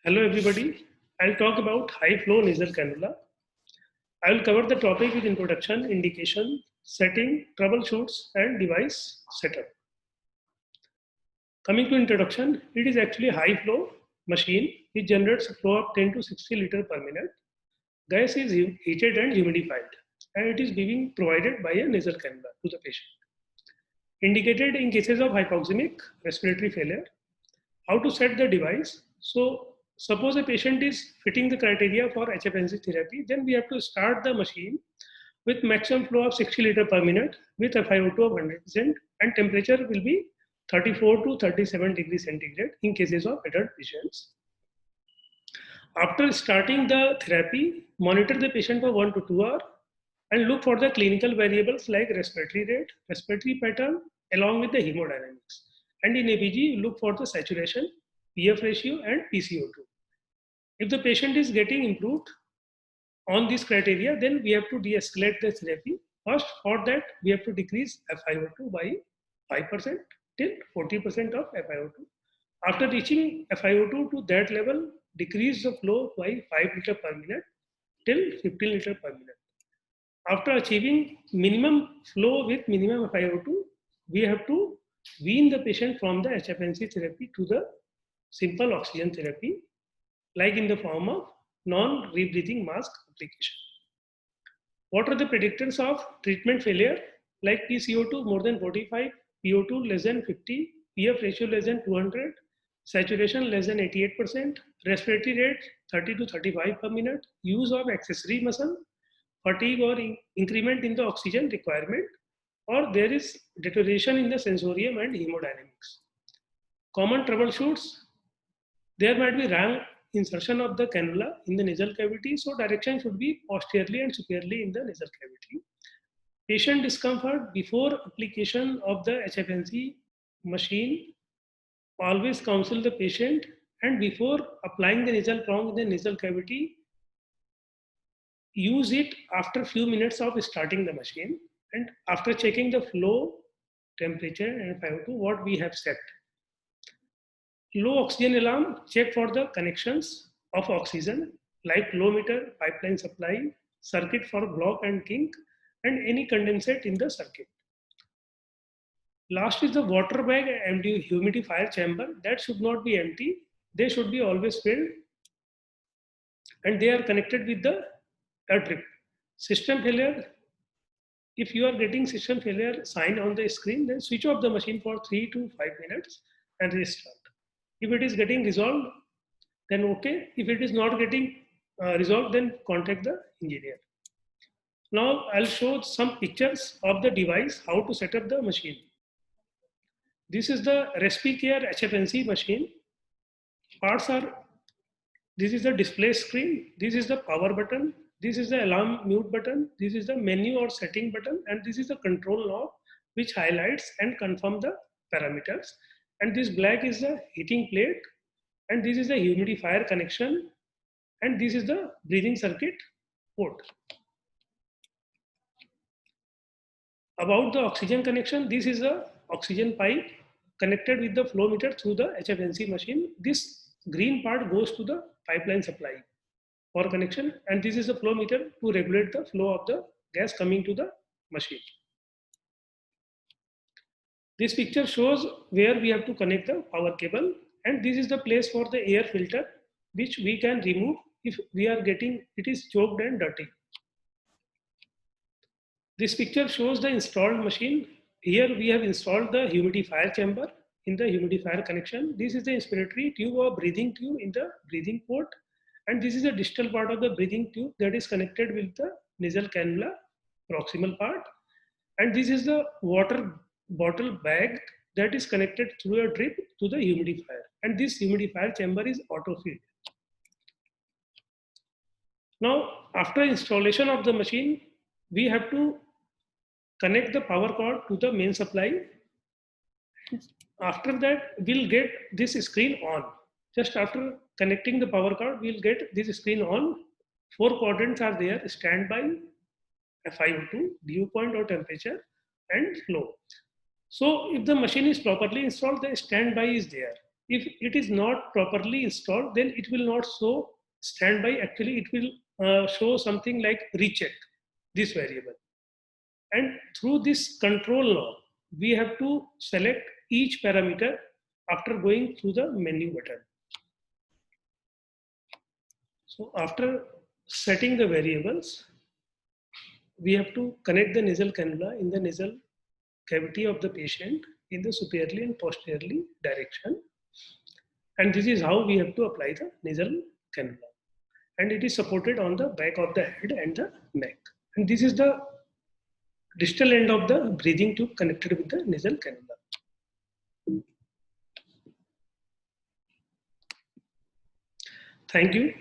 Hello everybody. I'll talk about high flow nasal cannula. I will cover the topic with introduction, indication, setting, troubleshoots and device setup. Coming to introduction, it is actually a high flow machine. It generates a flow of 10 to 60 liter per minute. Gas is heated and humidified and it is being provided by a nasal cannula to the patient. Indicated in cases of hypoxemic respiratory failure. How to set the device? So suppose a patient is fitting the criteria for HFNC therapy, then we have to start the machine with maximum flow of 60 liter per minute with a FiO2 of 100% and temperature will be 34 to 37 degrees centigrade in cases of adult patients. After starting the therapy, monitor the patient for 1 to 2 hours and look for the clinical variables like respiratory rate, respiratory pattern along with the hemodynamics. And in ABG, look for the saturation, PF ratio and PCO2. If the patient is getting improved on this criteria, then we have to de-escalate the therapy. First, for that, we have to decrease FiO2 by 5% till 40% of FiO2. After reaching FiO2 to that level, decrease the flow by 5 liter per minute till 15 liter per minute. After achieving minimum flow with minimum FiO2, we have to wean the patient from the HFNC therapy to the simple oxygen therapy, like in the form of non-rebreathing mask application. What are the predictors of treatment failure? Like PCO2 more than 45, PO2 less than 50, PF ratio less than 200, saturation less than 88%, respiratory rate 30 to 35 per minute, use of accessory muscle, fatigue or increment in the oxygen requirement, or there is deterioration in the sensorium and hemodynamics. Common troubleshoots, there might be wrong insertion of the cannula in the nasal cavity, so direction should be posteriorly and superiorly in the nasal cavity. Patient discomfort before application of the HFNC machine, always counsel the patient, and before applying the nasal prong in the nasal cavity, use it after few minutes of starting the machine and after checking the flow, temperature and FiO2 what we have set. Low oxygen alarm, check for the connections of oxygen like flow meter, pipeline supply, circuit for block and kink and any condensate in the circuit. Last is the water bag and humidifier chamber that should not be empty. They should be always filled and they are connected with the drip. System failure, if you are getting system failure sign on the screen, then switch off the machine for 3 to 5 minutes and restart. If it is getting resolved, then okay. If it is not getting resolved, then contact the engineer. Now I'll show some pictures of the device, how to set up the machine. This is the RespiCare HFNC machine. Parts are, this is the display screen, this is the power button, this is the alarm mute button, this is the menu or setting button, and this is the control knob which highlights and confirm the parameters. And this black is the heating plate, and this is the humidifier connection, and this is the breathing circuit port. About the oxygen connection, this is the oxygen pipe connected with the flow meter through the HFNC machine. This green part goes to the pipeline supply for connection, and this is the flow meter to regulate the flow of the gas coming to the machine. This picture shows where we have to connect the power cable, and this is the place for the air filter which we can remove if we are getting it is choked and dirty. This picture shows the installed machine. Here we have installed the humidifier chamber in the humidifier connection. This is the inspiratory tube or breathing tube in the breathing port, and this is the distal part of the breathing tube that is connected with the nasal cannula proximal part, and this is the water bottle bag that is connected through a drip to the humidifier, and this humidifier chamber is auto filled. Now after installation of the machine, we have to connect the power cord to the main supply. After that, we'll get this screen on. Just after connecting the power cord, we'll get this screen on. 4 quadrants are there: standby, FiO2, dew point or temperature, and flow. So if the machine is properly installed, the standby is there. If it is not properly installed, then it will not show standby. Actually, it will show something like recheck this variable. And through this control knob, we have to select each parameter after going through the menu button. So after setting the variables, we have to connect the nasal cannula in the nasal cavity of the patient in the superiorly and posteriorly direction. And this is how we have to apply the nasal cannula. And it is supported on the back of the head and the neck. And this is the distal end of the breathing tube connected with the nasal cannula. Thank you.